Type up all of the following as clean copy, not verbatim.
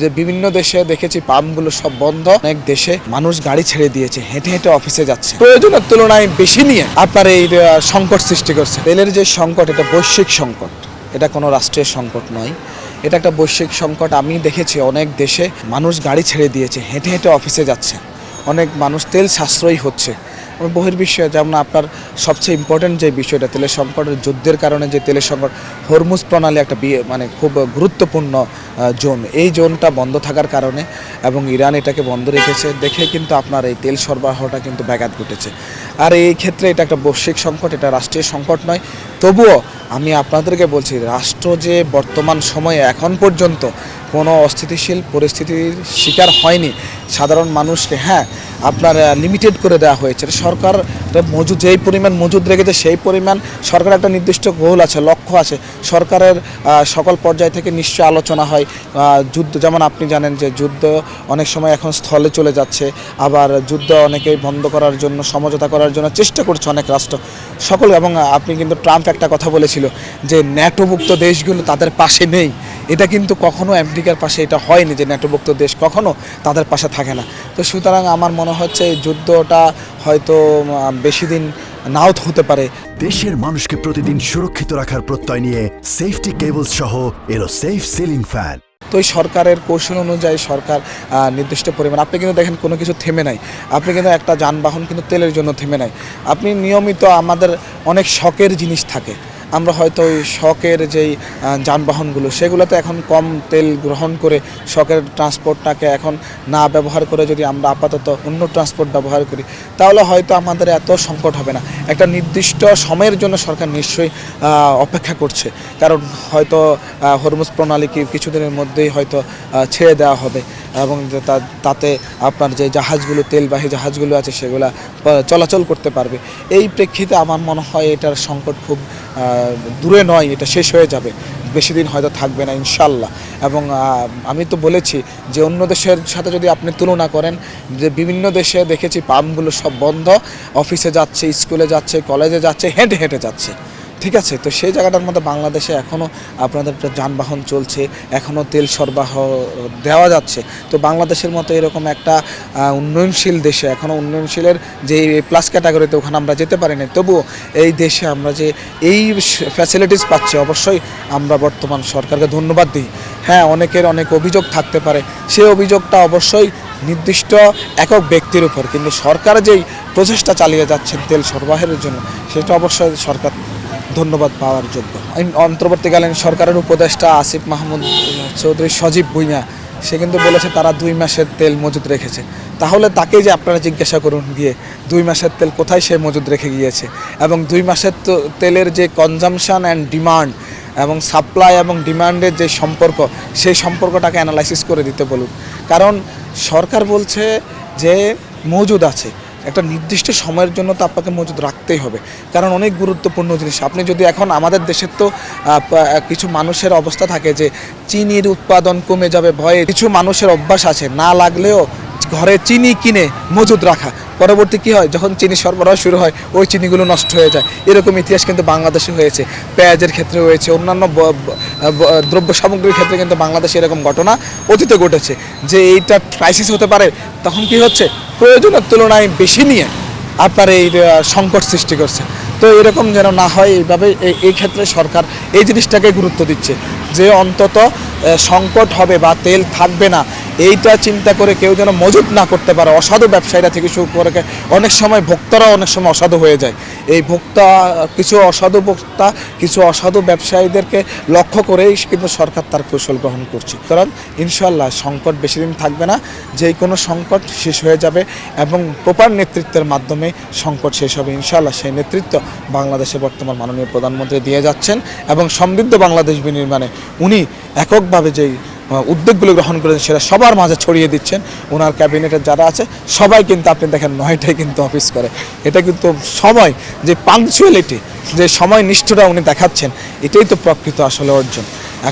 যে বিভিন্ন দেশে দেখেছি পাম্পগুলো সব বন্ধ, অনেক দেশে মানুষ গাড়ি ছেড়ে দিয়েছে, হেঁটে হেঁটে অফিসে যাচ্ছে, প্রয়োজনের তুলনায় বেশি নিয়ে আপনার এই সংকট সৃষ্টি করছে। তেলের যে সংকট, এটা বৈশ্বিক সংকট, এটা কোনো রাষ্ট্রের সংকট নয়, এটা একটা বৈশ্বিক সংকট। আমি দেখেছি অনেক দেশে মানুষ গাড়ি ছেড়ে দিয়েছে, হেঁটে হেঁটে অফিসে যাচ্ছে, অনেক মানুষ তেল সাশ্রয়ী হচ্ছে। বহির্বিশ্বে যেমন আপনার সবচেয়ে ইম্পর্টেন্ট যে বিষয়টা তেলের সংকটের, যুদ্ধের কারণে যে তেলের সংকট, হরমুজ প্রণালী একটা মানে খুব গুরুত্বপূর্ণ জোন, এই জোনটা বন্ধ থাকার কারণে এবং ইরান এটাকে বন্ধ রেখেছে দেখে কিন্তু আপনার এই তেল সরবরাহটা কিন্তু ব্যাঘাত ঘটেছে। আর এই ক্ষেত্রে এটা একটা বৈশ্বিক সংকট, এটা রাষ্ট্রীয় সংকট নয়। তবুও আমি আপনাদেরকে বলছি, রাষ্ট্র যে বর্তমান সময়ে এখন পর্যন্ত কোনো অস্থিতিশীল পরিস্থিতির শিকার হয়নি, সাধারণ মানুষকে আপনার লিমিটেড করে দেওয়া হয়েছে। সরকার মজুদ যেই পরিমাণ মজুদ রেখেছে সেই পরিমাণ সরকার একটা নির্দিষ্ট গোল আছে, লক্ষ্য আছে, সরকারের সকল পর্যায় থেকে নিশ্চয় আলোচনা হয়। যুদ্ধ যেমন আপনি জানেন যে যুদ্ধ অনেক সময় এখন স্থলে চলে যাচ্ছে, আবার যুদ্ধ অনেকেই বন্ধ করার জন্য, সমঝোতা করার জন্য চেষ্টা করছে অনেক রাষ্ট্র সকল। এবং আপনি কিন্তু ট্রাম্প একটা কথা বলেছিল যে ন্যাটোভুক্ত দেশগুলো তাদের পাশে নেই, এটা কিন্তু কখনো আমেরিকার পাশে এটা হয়নি যে ন্যাটোভুক্ত দেশ কখনো তাদের পাশে থাকে না। তো সুতরাং আমার মনে হচ্ছে এই যুদ্ধটা হয়তো বেশি দিন নাও হতে পারে। দেশের মানুষকে প্রতিদিন সুরক্ষিত রাখার প্রত্যয় নিয়ে সেফটি কেবলস সহ এলো সেফ সিলিং ফ্যান। তো এই সরকারের কৌশল অনুযায়ী সরকার নির্দিষ্ট পরিমাণ, আপনি কিন্তু দেখেন কোনো কিছু থেমে নাই, আপনি কিন্তু একটা যানবাহন কিন্তু তেলের জন্য থেমে নাই। আপনি নিয়মিত আমাদের অনেক শখের জিনিস থাকে, আমরা হয়তো ওই শখের যেই যানবাহনগুলো সেগুলোতে এখন কম তেল গ্রহণ করে শখের ট্রান্সপোর্টটাকে এখন না ব্যবহার করে যদি আমরা আপাতত অন্য ট্রান্সপোর্ট ব্যবহার করি, তাহলে হয়তো আমাদের এত সংকট হবে না। একটা নির্দিষ্ট সময়ের জন্য সরকার নিশ্চয়ই অপেক্ষা করছে, কারণ হয়তো হরমুজ প্রণালী কিছুদিনের মধ্যেই হয়তো ছেড়ে দেওয়া হবে এবং তাতে আপনার যে জাহাজগুলো, তেলবাহী জাহাজগুলো আছে সেগুলো চলাচল করতে পারবে। এই প্রেক্ষিতে আমার মনে হয় এটার সংকট খুব দূরে নয়, এটা শেষ হয়ে যাবে, বেশি দিন হয়তো থাকবে না ইনশাল্লাহ। এবং আমি তো বলেছি যে অন্য দেশের সাথে যদি আপনি তুলনা করেন, যে বিভিন্ন দেশে দেখেছি পাম্পগুলো সব বন্ধ, অফিসে যাচ্ছে, স্কুলে যাচ্ছে, কলেজে যাচ্ছে, হেঁটে হেঁটে যাচ্ছে, ঠিক আছে। তো সেই জায়গাটার মধ্যে বাংলাদেশে এখনও আপনাদের যানবাহন চলছে, এখনও তেল সরবরাহ দেওয়া যাচ্ছে। তো বাংলাদেশের মতো এরকম একটা উন্নয়নশীল দেশে, এখনও উন্নয়নশীলের যে প্লাস ক্যাটাগরিতে ওখানে আমরা যেতে পারি না, তবুও এই দেশে আমরা যে এই ফ্যাসিলিটিস পাচ্ছি, অবশ্যই আমরা বর্তমান সরকারকে ধন্যবাদ দিই। অনেকের অনেক অভিযোগ থাকতে পারে, সেই অভিযোগটা অবশ্যই নির্দিষ্ট একক ব্যক্তির উপর, কিন্তু সরকার যেই প্রচেষ্টা চালিয়ে যাচ্ছেন তেল সরবরাহের জন্য, সেটা অবশ্যই সরকার ধন্যবাদ পাওয়ার যোগ্য। অন্তর্বর্তীকালীন সরকারের উপদেষ্টা আসিফ মাহমুদ চৌধুরী সজীব ভুঁইয়া, সে কিন্তু বলেছে তারা 2 মাসের তেল মজুদ রেখেছে। তাহলে তাকেই যে আপনারা জিজ্ঞাসা করুন গিয়ে 2 মাসের তেল কোথায় সে মজুদ রেখে গিয়েছে, এবং 2 মাসের তেলের যে কনজামশন অ্যান্ড ডিমান্ড এবং সাপ্লাই এবং ডিমান্ডের যে সম্পর্ক, সেই সম্পর্কটাকে অ্যানালাইসিস করে দিতে বলুন। কারণ সরকার বলছে যে মজুদ আছে, একটা নির্দিষ্ট সময়ের জন্য তো আপনাকে মজুদ রাখতেই হবে, কারণ অনেক গুরুত্বপূর্ণ জিনিস। আপনি যদি এখন আমাদের দেশের তো কিছু মানুষের অবস্থা থাকে যে চিনির উৎপাদন কমে যাবে ভয়ে, কিছু মানুষের অভ্যাস আছে না লাগলেও ঘরে চিনি কিনে মজুদ রাখা, পরবর্তী কী হয়, যখন চিনি সরবরাহ শুরু হয় ওই চিনিগুলো নষ্ট হয়ে যায়। এরকম ইতিহাস কিন্তু বাংলাদেশে হয়েছে, পেঁয়াজের ক্ষেত্রে হয়েছে, অন্যান্য দ্রব্য সামগ্রীর ক্ষেত্রে কিন্তু বাংলাদেশে এরকম ঘটনা অতীতে ঘটেছে যে এইটা ক্রাইসিস হতে পারে, তখন কি হচ্ছে, প্রয়োজনের তুলনায় বেশি নিয়ে আপনার এই সংকট সৃষ্টি করছে। তো এরকম যেন না হয়, এইভাবে এই ক্ষেত্রে সরকার এই জিনিসটাকে গুরুত্ব দিচ্ছে যে অন্তত সংকট হবে বা তেল থাকবে না, এইটা চিন্তা করে কেউ যেন মজুত না করতে পারে। অসাধু ব্যবসায়ীরা থেকে শুরু করে অনেক সময় ভোক্তারাও অনেক সময় অসাধু হয়ে যায়। এই কিছু অসাধু ভোক্তা, কিছু অসাধু ব্যবসায়ীদেরকে লক্ষ্য করেই কিন্তু সরকার তার কৌশল গ্রহণ করছে। সুতরাং ইনশাল্লাহ সংকট বেশি দিন থাকবে না, যে কোনো সংকট শেষ হয়ে যাবে এবং প্রপার নেতৃত্বের মাধ্যমে সংকট শেষ হবে ইনশাল্লাহ। সেই নেতৃত্ব বাংলাদেশে বর্তমান মাননীয় প্রধানমন্ত্রী দিয়ে যাচ্ছেন এবং সমৃদ্ধ বাংলাদেশ বিনির্মাণে উনি এককভাবে যেই উদ্যোগগুলো গ্রহণ করেছেন সেটা সবার মাঝে ছড়িয়ে দিচ্ছেন। ওনার ক্যাবিনেটের যারা আছে সবাই কিন্তু আপনি দেখেন 9টায় কিন্তু অফিস করে। এটা কিন্তু সময়, যে পাংচুয়ালিটি, যে সময় নিষ্ঠতা উনি দেখাচ্ছেন, এটাই তো প্রকৃত আসলে অর্জন।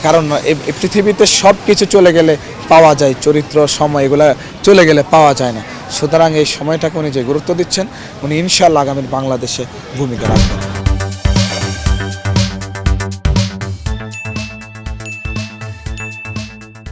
কারণ এই পৃথিবীতে সব কিছু চলে গেলে পাওয়া যায়, চরিত্র, সময় এগুলো চলে গেলে পাওয়া যায় না। সুতরাং এই সময়টাকে উনি যে গুরুত্ব দিচ্ছেন, উনি ইনশাআল্লাহ আগামীর বাংলাদেশে ভূমিকা রাখবেন।